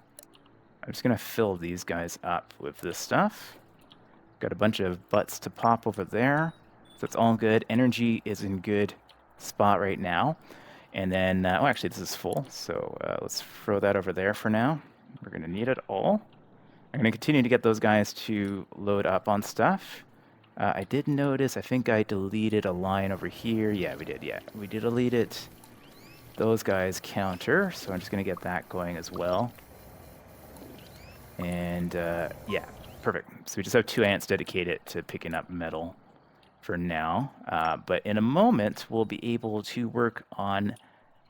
I'm just going to fill these guys up with this stuff. Got a bunch of butts to pop over there. So it's all good. Energy is in good spot right now. And then, oh, actually, this is full. So let's throw that over there for now. We're going to need it all. I'm going to continue to get those guys to load up on stuff. I did notice, I think I deleted a line over here. Yeah, we did. Yeah, we did delete it. Those guys counter. So I'm just going to get that going as well. And yeah, perfect. So we just have 2 ants dedicated to picking up metal for now. But in a moment, we'll be able to work on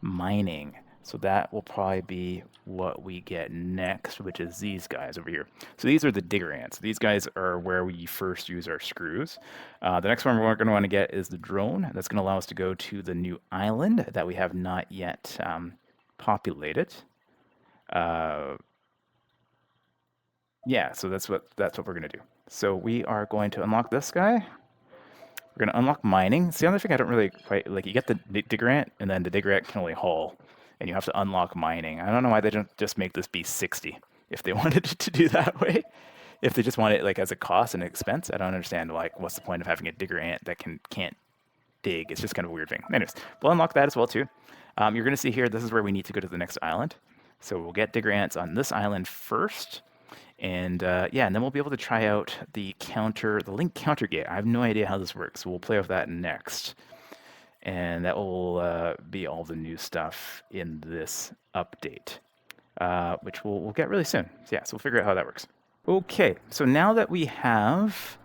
mining. So that will probably be what we get next, which is these guys over here. So these are the digger ants. These guys are where we first use our screws. The next one we're going to want to get is the drone. That's going to allow us to go to the new island that we have not yet populated. Yeah, so that's what we're going to do. So we are going to unlock this guy. We're going to unlock mining. It's the other thing I don't really quite like. You get the digger ant, and then the digger ant can only haul, and you have to unlock mining. I don't know why they don't just make this be 60 if they wanted to do that way. If they just want it like as a cost and expense, I don't understand like what's the point of having a digger ant that can't dig. It's just kind of a weird thing. Anyways, we'll unlock that as well too. You're going to see here, this is where we need to go to the next island. So we'll get digger ants on this island first. And yeah, and then we'll be able to try out the link counter gate. I have no idea how this works, so we'll play with that next. And that will be all the new stuff in this update, which we'll get really soon. So yeah, so we'll figure out how that works. Okay, so now that we have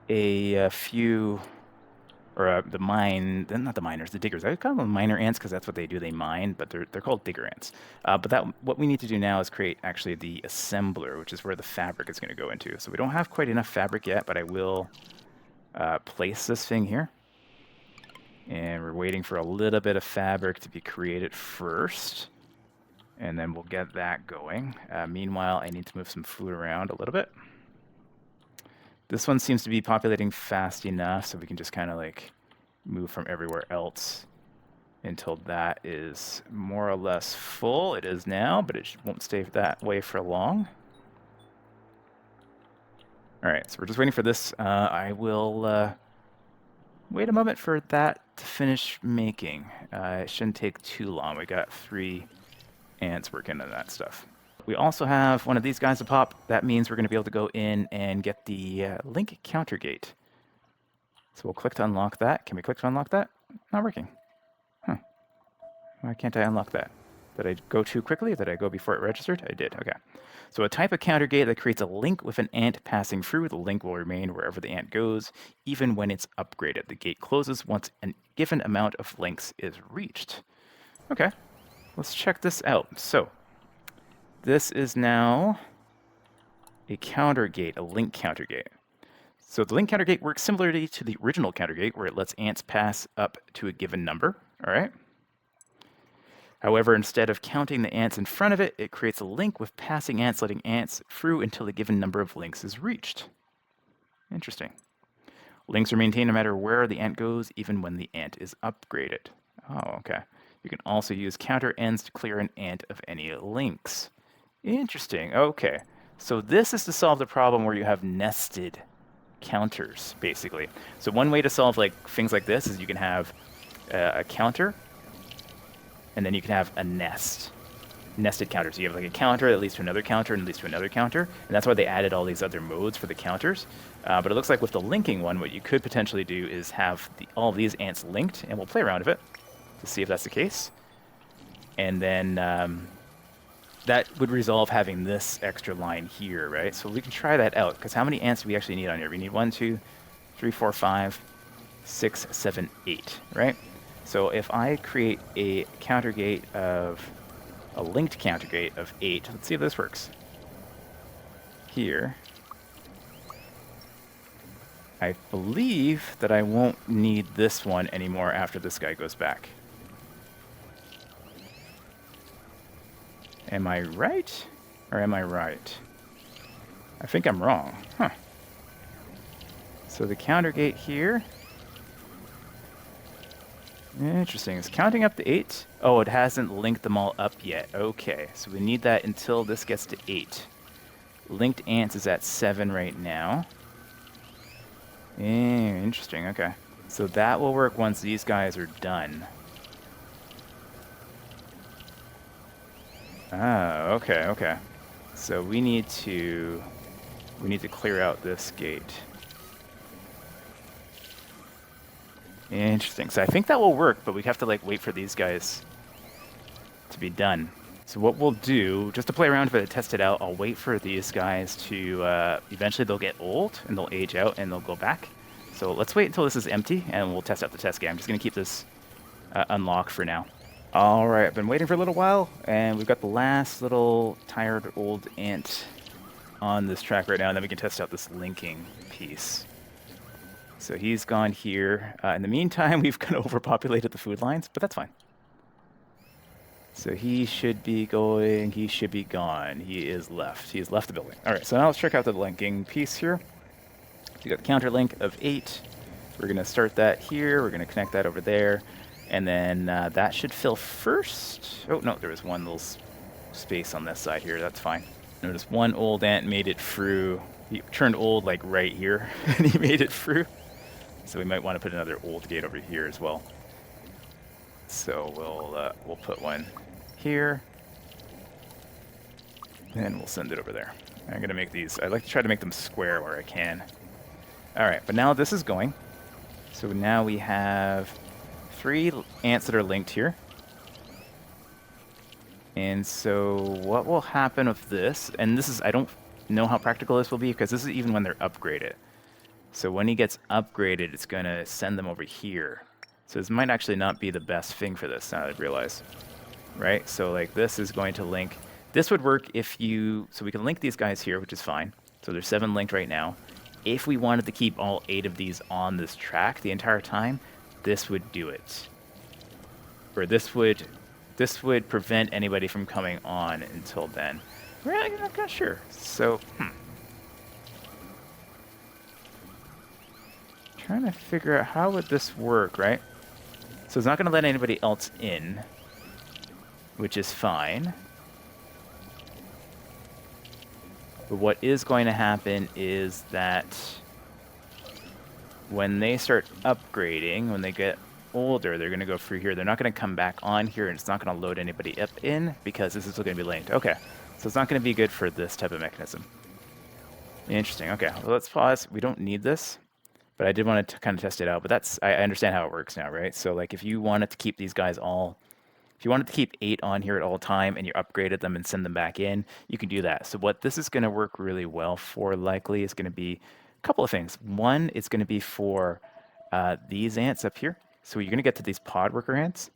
a few, or the diggers. I call them miner ants because that's what they do. They mine, but they're called digger ants. But what we need to do now is create actually the assembler, which is where the fabric is going to go into. So we don't have quite enough fabric yet, but I will place this thing here. And we're waiting for a little bit of fabric to be created first. And then we'll get that going. Meanwhile, I need to move some food around a little bit. This one seems to be populating fast enough, so we can just kind of like move from everywhere else until that is more or less full. It is now, but it won't stay that way for long. All right, so we're just waiting for this. I will wait a moment for that to finish making. It shouldn't take too long. We got 3 ants working on that stuff. We also have one of these guys to pop. That means we're going to be able to go in and get the link counter gate. So we'll click to unlock that. Can we click to unlock that? Not working. Huh. Why can't I unlock that? Did I go too quickly? Did I go before it registered? I did. Okay. So a type of counter gate that creates a link with an ant passing through. The link will remain wherever the ant goes, even when it's upgraded. The gate closes once a given amount of links is reached. Okay. let's check this out. So this is now a counter gate, a link counter gate. So the link counter gate works similarly to the original counter gate, where it lets ants pass up to a given number. All right. However, instead of counting the ants in front of it, it creates a link with passing ants, letting ants through until a given number of links is reached. Interesting. Links are maintained no matter where the ant goes, even when the ant is upgraded. Oh, okay. You can also use counter ends to clear an ant of any links. Interesting. Okay. So this is to solve the problem where you have nested counters, basically. So one way to solve like things like this is you can have a counter, and then you can have a nested counter. So you have like a counter that leads to another counter and leads to another counter, and that's why they added all these other modes for the counters. But it looks like with the linking one, what you could potentially do is have all of these ants linked, and we'll play around with it to see if that's the case. And then that would resolve having this extra line here, right? So we can try that out, because how many ants do we actually need on here? We need 1, 2, 3, 4, 5, 6, 7, 8, right? So if I create a counter gate of a linked counter gate of 8, let's see if this works. Here, I believe that I won't need this one anymore after this guy goes back. Am I right? Or am I right? I think I'm wrong. Huh. So the counter gate here. Interesting. It's counting up to 8. Oh, it hasn't linked them all up yet. Okay, so we need that until this gets to 8. Linked ants is at 7 right now. Interesting, okay. So that will work once these guys are done. Ah, okay. So we need to clear out this gate. Interesting. So I think that will work, but we have to like wait for these guys to be done. So what we'll do, just to play around with it, test it out, I'll wait for these guys to, eventually they'll get old and they'll age out and they'll go back. So let's wait until this is empty and we'll test out the test game. I'm just going to keep this unlocked for now. All right, I've been waiting for a little while and we've got the last little tired old ant on this track right now, and then we can test out this linking piece. So he's gone here. In the meantime, we've kind of overpopulated the food lines, but that's fine. So he should be going, he should be gone. He is left. He has left the building. All right, so now let's check out the linking piece here. So you got the counter link of 8. We're going to start that here. We're going to connect that over there. And then that should fill first. Oh, no, there was one little space on this side here. That's fine. Notice one old ant made it through. He turned old like right here, and he made it through. So we might want to put another old gate over here as well. So we'll put one here, and we'll send it over there. I'm gonna make these. I like to try to make them square where I can. All right, but now this is going. So now we have 3 ants that are linked here. And so what will happen with this? And this is, I don't know how practical this will be because this is even when they're upgraded. So when he gets upgraded, it's going to send them over here. So this might actually not be the best thing for this, now that I realize. Right? So like this is going to link. This would work if you, so we can link these guys here, which is fine. So there's 7 linked right now. If we wanted to keep all 8 of these on this track the entire time, this would do it. Or this would prevent anybody from coming on until then. Really? I'm not sure. So, trying to figure out how would this work, right? So it's not going to let anybody else in, which is fine. But what is going to happen is that when they start upgrading, when they get older, they're going to go through here. They're not going to come back on here, and it's not going to load anybody up in because this is still going to be linked. Okay, so it's not going to be good for this type of mechanism. Interesting. Okay, well, let's pause. We don't need this, but I did want to kind of test it out. But that's, I understand how it works now, right? So like if you wanted to keep these guys all, if you wanted to keep 8 on here at all time and you upgraded them and send them back in, you can do that. So what this is going to work really well for likely is going to be a couple of things. One, it's going to be for these ants up here. So you're going to get to these pod worker ants,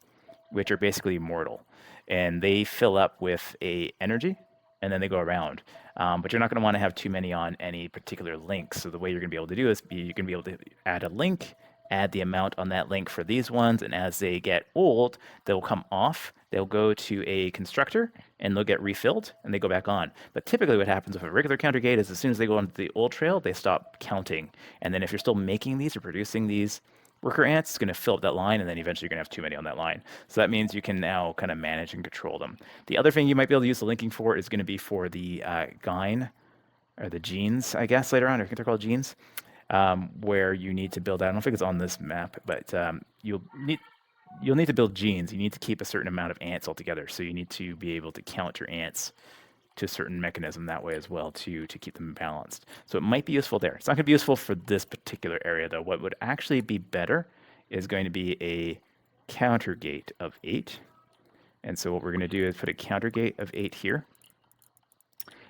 which are basically immortal. and they fill up with a energy, and then they go around. But you're not going to want to have too many on any particular link. So the way you're going to be able to do is you're going to be able to add a link, add the amount on that link for these ones, and as they get old, they'll come off. They'll go to a constructor, and they'll get refilled, and they go back on. But typically what happens with a regular counter gate is as soon as they go onto the old trail, they stop counting. And then if you're still making these or producing these worker ants, it's going to fill up that line, and then eventually you're going to have too many on that line. So that means you can now kind of manage and control them. The other thing you might be able to use the linking for is going to be for the gyne, or the genes, I guess, later on. I think they're called genes, where you need to build out. I don't think it's on this map, but you'll need to build genes. You need to keep a certain amount of ants altogether. So you need to be able to count your ants to a certain mechanism that way as well to keep them balanced. So it might be useful there. It's not going to be useful for this particular area though. What would actually be better is going to be a counter gate of 8. And so what we're going to do is put a counter gate of 8 here.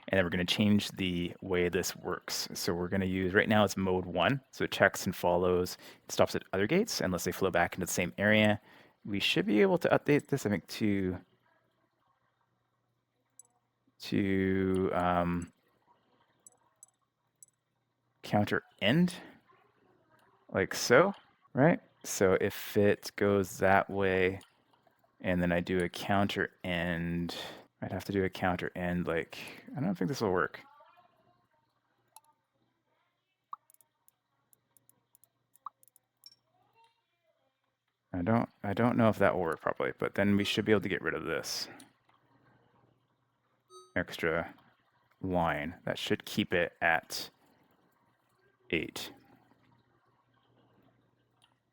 And then we're going to change the way this works. So we're going to use, right now it's mode 1. So it checks and follows, it stops at other gates unless they flow back into the same area. We should be able to update this, I think, to counter end, like so, right? So if it goes that way, and then I do a counter end, I'd have to do a counter end, like, I don't think this will work. I don't know if that will work properly, but then we should be able to get rid of this extra line. That should keep it at 8.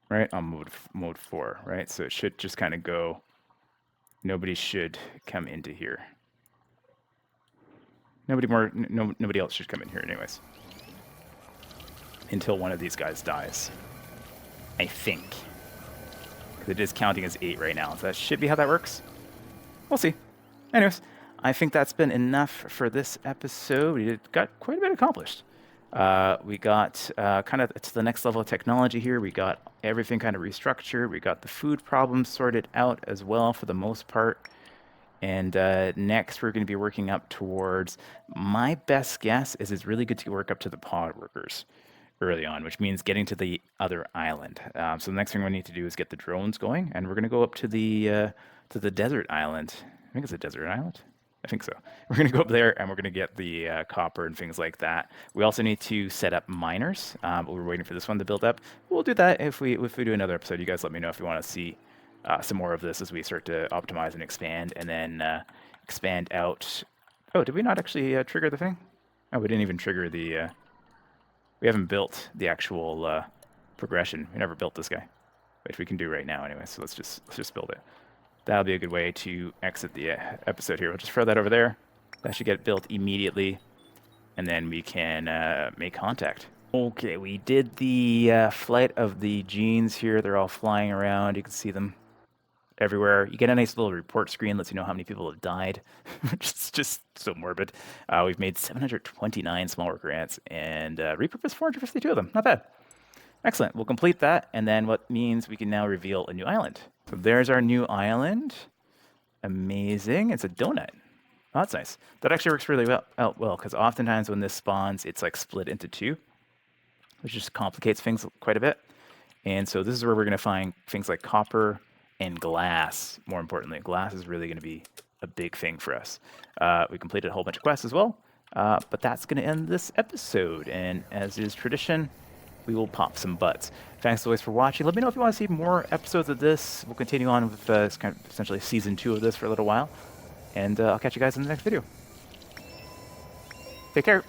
Right, on mode 4, right? So it should just kind of go, nobody should come into here. Nobody else should come in here anyways. Until one of these guys dies. I think. Because it is counting as 8 right now. So that should be how that works. We'll see. Anyways, I think that's been enough for this episode. We got quite a bit accomplished. We got kind of, it's the next level of technology here. We got everything kind of restructured. We got the food problem sorted out as well for the most part. And next we're going to be working up towards, my best guess is it's really good to work up to the pod workers early on, which means getting to the other island. So the next thing we need to do is get the drones going, and we're going to go up to the desert island. I think it's a desert island. I think so. We're going to go up there and we're going to get the copper and things like that. We also need to set up miners. But we're waiting for this one to build up. We'll do that if we do another episode. You guys let me know if you want to see some more of this as we start to optimize and expand, and then expand out. Oh, did we not actually trigger the thing? Oh, we didn't even trigger the... we haven't built the actual progression. We never built this guy, which we can do right now anyway. So let's just build it. That'll be a good way to exit the episode here. We'll just throw that over there. That should get built immediately, and then we can make contact. Okay, we did the flight of the genes here. They're all flying around. You can see them everywhere. You get a nice little report screen, lets you know how many people have died. It's just so morbid. We've made 729 small worker ants and repurposed 452 of them. Not bad. Excellent. We'll complete that, and then what means we can now reveal a new island. So there's our new island. Amazing. It's a donut. Oh, that's nice. That actually works really well, because oftentimes when this spawns, it's like split into 2, which just complicates things quite a bit. And so this is where we're going to find things like copper and glass. More importantly, glass is really going to be a big thing for us. We completed a whole bunch of quests as well, but that's going to end this episode. And as is tradition, we will pop some butts. Thanks always for watching. Let me know if you want to see more episodes of this. We'll continue on with kind of essentially season 2 of this for a little while. And I'll catch you guys in the next video. Take care.